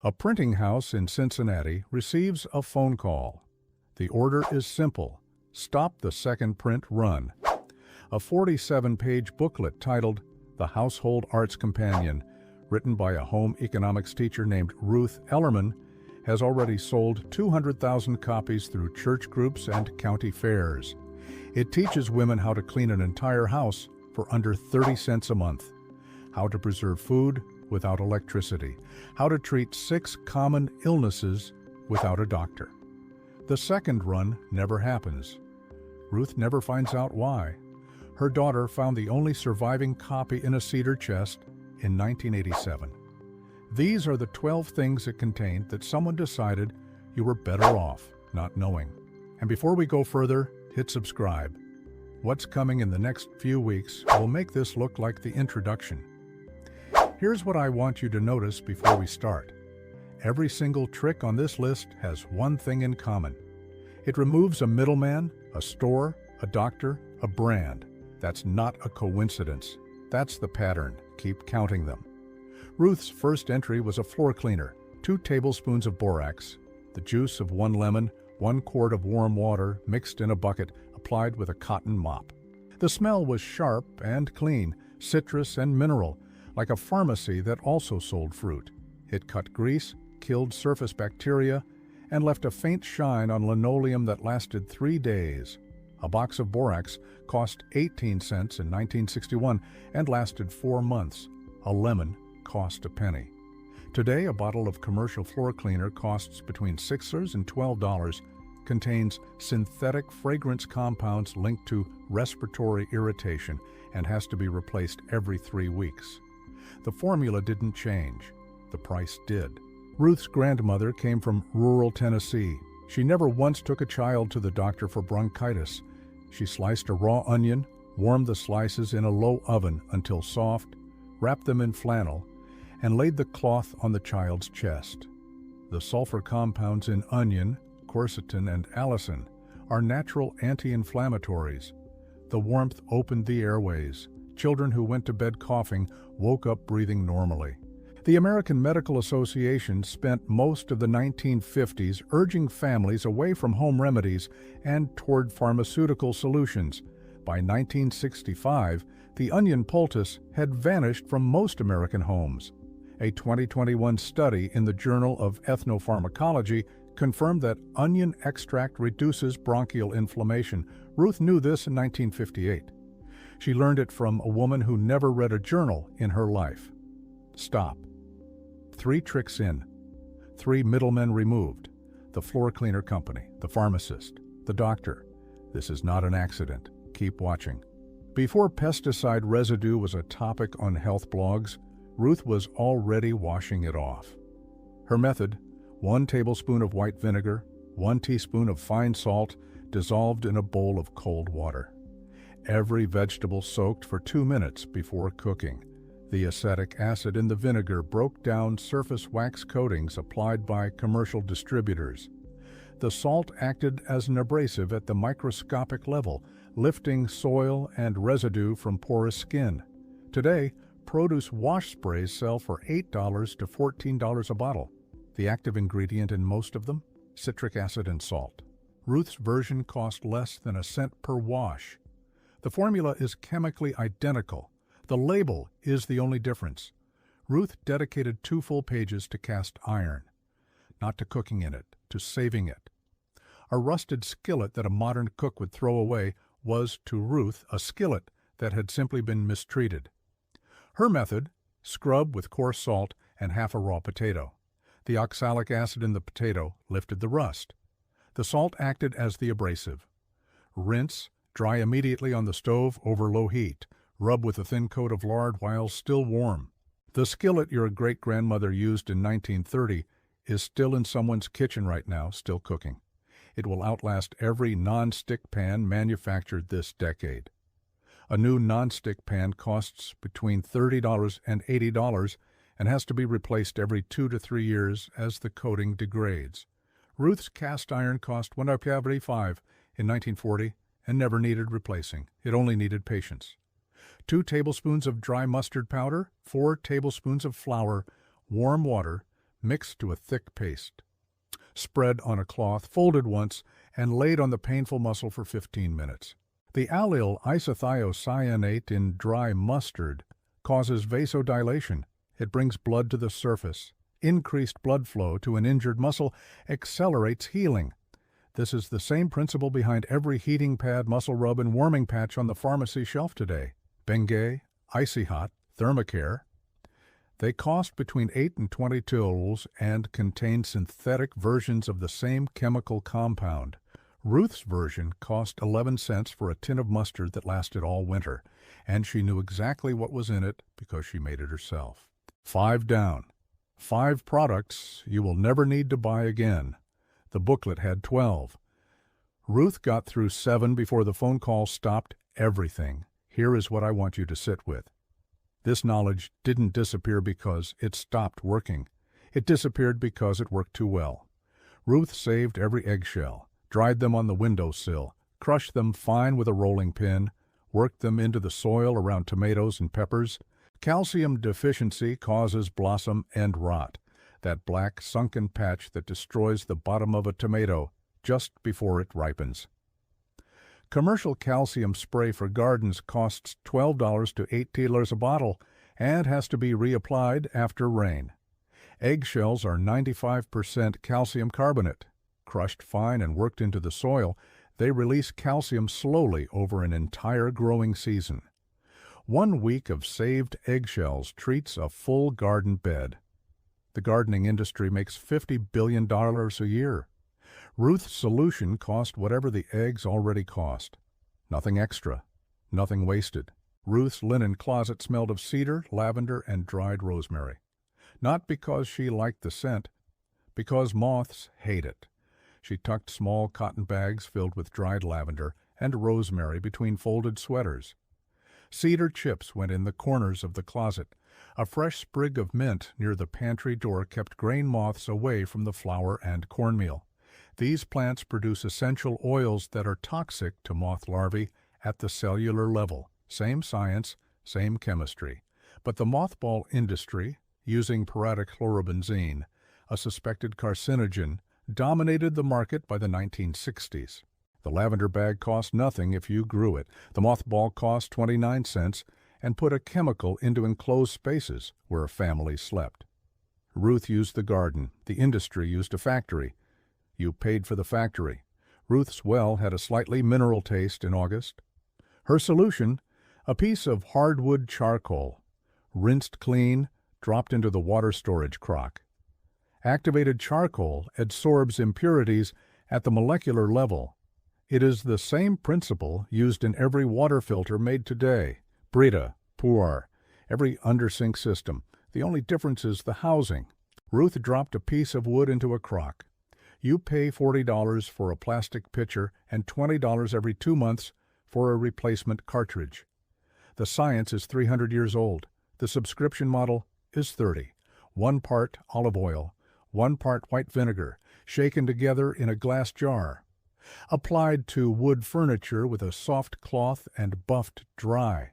A printing house in Cincinnati receives a phone call. The order is simple: stop the second print run. A 47-page booklet titled The Household Arts Companion, written by a home economics teacher named Ruth Ellerman, has already sold 200,000 copies through church groups and county fairs. It teaches women how to clean an entire house for under 30 cents a month, how to preserve food without electricity, how to treat 6 common illnesses without a doctor. The second run never happens. Ruth never finds out why. Her daughter found the only surviving copy in a cedar chest in 1987. These are the 12 things it contained that someone decided you were better off not knowing. And before we go further, hit subscribe. What's coming in the next few weeks will make this look like the introduction. Here's what I want you to notice before we start. Every single trick on this list has one thing in common. It removes a middleman, a store, a doctor, a brand. That's not a coincidence. That's the pattern. Keep counting them. Ruth's first entry was a floor cleaner: 2 tablespoons of borax, the juice of 1 lemon, 1 quart of warm water mixed in a bucket, applied with a cotton mop. The smell was sharp and clean, citrus and mineral, like a pharmacy that also sold fruit. It cut grease, killed surface bacteria, and left a faint shine on linoleum that lasted 3 days. A box of borax cost 18 cents in 1961 and lasted 4 months. A lemon cost a penny. Today, a bottle of commercial floor cleaner costs between $6 and $12, contains synthetic fragrance compounds linked to respiratory irritation, and has to be replaced every 3 weeks. The formula didn't change. The price did. Ruth's grandmother came from rural Tennessee. She never once took a child to the doctor for bronchitis. She sliced a raw onion, warmed the slices in a low oven until soft, wrapped them in flannel, and laid the cloth on the child's chest. The sulfur compounds in onion, quercetin, and allicin are natural anti-inflammatories. The warmth opened the airways. Children who went to bed coughing woke up breathing normally. The American Medical Association spent most of the 1950s urging families away from home remedies and toward pharmaceutical solutions. By 1965, the onion poultice had vanished from most American homes. A 2021 study in the Journal of Ethnopharmacology confirmed that onion extract reduces bronchial inflammation. Ruth knew this in 1958. She learned it from a woman who never read a journal in her life. Stop. 3 tricks in. 3 middlemen removed. The floor cleaner company, the pharmacist, the doctor. This is not an accident. Keep watching. Before pesticide residue was a topic on health blogs, Ruth was already washing it off. Her method: 1 tablespoon of white vinegar, 1 teaspoon of fine salt, dissolved in a bowl of cold water. Every vegetable soaked for 2 minutes before cooking. The acetic acid in the vinegar broke down surface wax coatings applied by commercial distributors. The salt acted as an abrasive at the microscopic level, lifting soil and residue from porous skin. Today, produce wash sprays sell for $8 to $14 a bottle. The active ingredient in most of them? Citric acid and salt. Ruth's version cost less than a cent per wash. The formula is chemically identical. The label is the only difference. Ruth dedicated 2 full pages to cast iron, not to cooking in it, to saving it. A rusted skillet that a modern cook would throw away was, to Ruth, a skillet that had simply been mistreated. Her method: scrub with coarse salt and half a raw potato. The oxalic acid in the potato lifted the rust. The salt acted as the abrasive. Rinse, dry immediately on the stove over low heat. Rub with a thin coat of lard while still warm. The skillet your great-grandmother used in 1930 is still in someone's kitchen right now, still cooking. It will outlast every non-stick pan manufactured this decade. A new non-stick pan costs between $30 and $80 and has to be replaced every 2 to 3 years as the coating degrades. Ruth's cast iron cost $1.85 in 1940 and never needed replacing. It only needed patience. 2 tablespoons of dry mustard powder, 4 tablespoons of flour, warm water, mixed to a thick paste. Spread on a cloth, folded once, and laid on the painful muscle for 15 minutes. The allyl isothiocyanate in dry mustard causes vasodilation. It brings blood to the surface. Increased blood flow to an injured muscle accelerates healing. This is the same principle behind every heating pad, muscle rub, and warming patch on the pharmacy shelf today. Bengay, Icy Hot, Thermacare. They cost between $8 and $22 and contain synthetic versions of the same chemical compound. Ruth's version cost 11 cents for a tin of mustard that lasted all winter, and she knew exactly what was in it because she made it herself. 5 down. 5 products you will never need to buy again. The booklet had 12. Ruth got through 7 before the phone call stopped everything. Here is what I want you to sit with. This knowledge didn't disappear because it stopped working. It disappeared because it worked too well. Ruth saved every eggshell, dried them on the windowsill, crushed them fine with a rolling pin, worked them into the soil around tomatoes and peppers. Calcium deficiency causes blossom end rot, that black sunken patch that destroys the bottom of a tomato just before it ripens. Commercial calcium spray for gardens costs $12 to $18 a bottle and has to be reapplied after rain. Eggshells are 95% calcium carbonate. Crushed fine and worked into the soil, they release calcium slowly over an entire growing season. 1 week of saved eggshells treats a full garden bed. The gardening industry makes $50 billion a year. Ruth's solution cost whatever the eggs already cost. Nothing extra, nothing wasted. Ruth's linen closet smelled of cedar, lavender, and dried rosemary. Not because she liked the scent, because moths hate it. She tucked small cotton bags filled with dried lavender and rosemary between folded sweaters. Cedar chips went in the corners of the closet. A fresh sprig of mint near the pantry door kept grain moths away from the flour and cornmeal. These plants produce essential oils that are toxic to moth larvae at the cellular level. Same science, same chemistry. But the mothball industry, using parachlorobenzene, a suspected carcinogen, dominated the market by the 1960s. The lavender bag cost nothing if you grew it. The mothball cost 29 cents and put a chemical into enclosed spaces where a family slept. Ruth used the garden. The industry used a factory. You paid for the factory. Ruth's well had a slightly mineral taste in August. Her solution, a piece of hardwood charcoal, rinsed clean, dropped into the water storage crock. Activated charcoal adsorbs impurities at the molecular level. It is the same principle used in every water filter made today. Brita, Puar, every undersink system. The only difference is the housing. Ruth dropped a piece of wood into a crock. You pay $40 for a plastic pitcher and $20 every 2 months for a replacement cartridge. The science is 300 years old. The subscription model is 30. 1 part olive oil, 1 part white vinegar, shaken together in a glass jar. Applied to wood furniture with a soft cloth and buffed dry.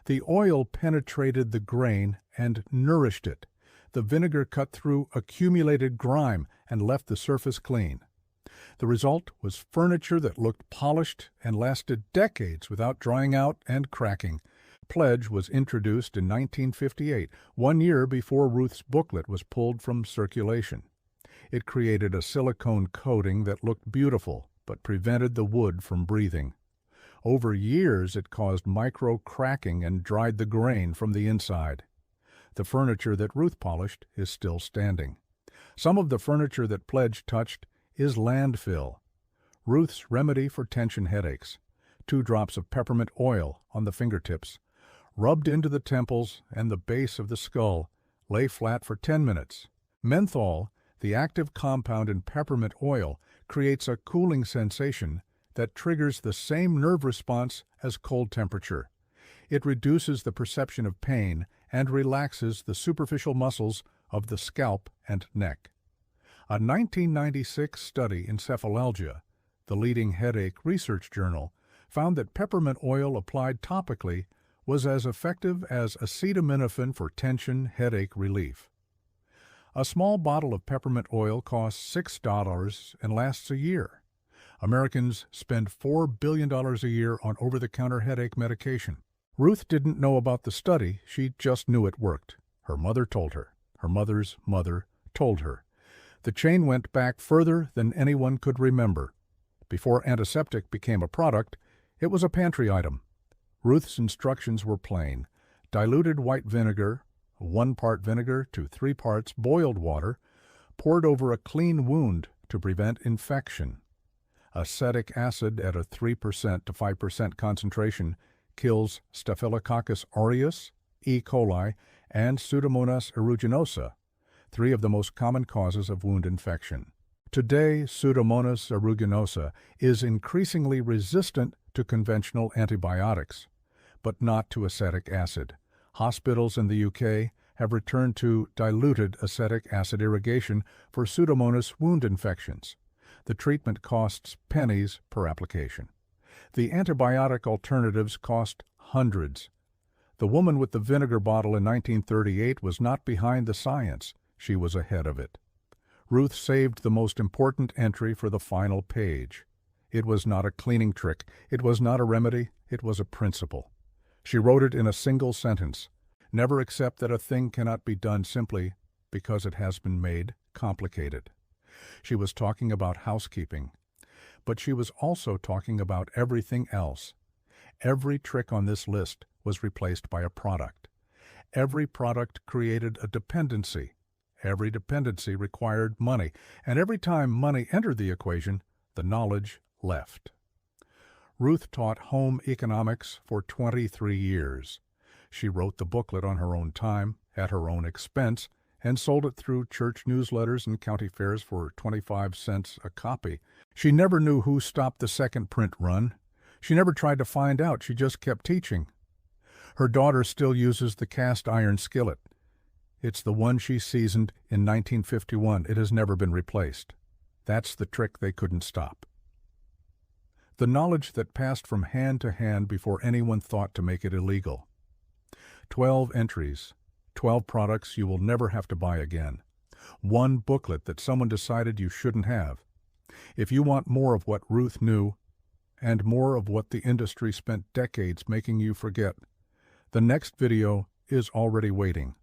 The oil penetrated the grain and nourished it. The vinegar cut through accumulated grime and left the surface clean. The result was furniture that looked polished and lasted decades without drying out and cracking. Pledge was introduced in 1958, 1 year before Ruth's booklet was pulled from circulation. It created a silicone coating that looked beautiful but prevented the wood from breathing. Over years it caused micro-cracking and dried the grain from the inside. The furniture that Ruth polished is still standing. Some of the furniture that Pledge touched is landfill. Ruth's remedy for tension headaches. 2 drops of peppermint oil on the fingertips. Rubbed into the temples and the base of the skull. Lay flat for 10 minutes. Menthol, the active compound in peppermint oil, creates a cooling sensation that triggers the same nerve response as cold temperature. It reduces the perception of pain and relaxes the superficial muscles of the scalp and neck. A 1996 study in Cephalalgia, the leading headache research journal, found that peppermint oil applied topically was as effective as acetaminophen for tension headache relief. A small bottle of peppermint oil costs $6 and lasts a year. Americans spend $4 billion a year on over-the-counter headache medication. Ruth didn't know about the study, she just knew it worked. Her mother told her. Her mother's mother told her. The chain went back further than anyone could remember. Before antiseptic became a product, it was a pantry item. Ruth's instructions were plain. Diluted white vinegar, 1 part vinegar to 3 parts boiled water, poured over a clean wound to prevent infection. Acetic acid at a 3% to 5% concentration kills Staphylococcus aureus, E. coli, and Pseudomonas aeruginosa, 3 of the most common causes of wound infection. Today, Pseudomonas aeruginosa is increasingly resistant to conventional antibiotics, but not to acetic acid. Hospitals in the UK have returned to diluted acetic acid irrigation for Pseudomonas wound infections. The treatment costs pennies per application. The antibiotic alternatives cost hundreds. The woman with the vinegar bottle in 1938 was not behind the science. She was ahead of it. Ruth saved the most important entry for the final page. It was not a cleaning trick. It was not a remedy. It was a principle. She wrote it in a single sentence. Never accept that a thing cannot be done simply because it has been made complicated. She was talking about housekeeping, but she was also talking about everything else. Every trick on this list was replaced by a product. Every product created a dependency. Every dependency required money, and every time money entered the equation, the knowledge left. Ruth taught home economics for 23 years. She wrote the booklet on her own time, at her own expense, and sold it through church newsletters and county fairs for 25 cents a copy. She never knew who stopped the second print run. She never tried to find out. She just kept teaching. Her daughter still uses the cast iron skillet. It's the one she seasoned in 1951. It has never been replaced. That's the trick they couldn't stop. The knowledge that passed from hand to hand before anyone thought to make it illegal. 12 entries, 12 products you will never have to buy again. 1 booklet that someone decided you shouldn't have. If you want more of what Ruth knew, and more of what the industry spent decades making you forget, the next video is already waiting.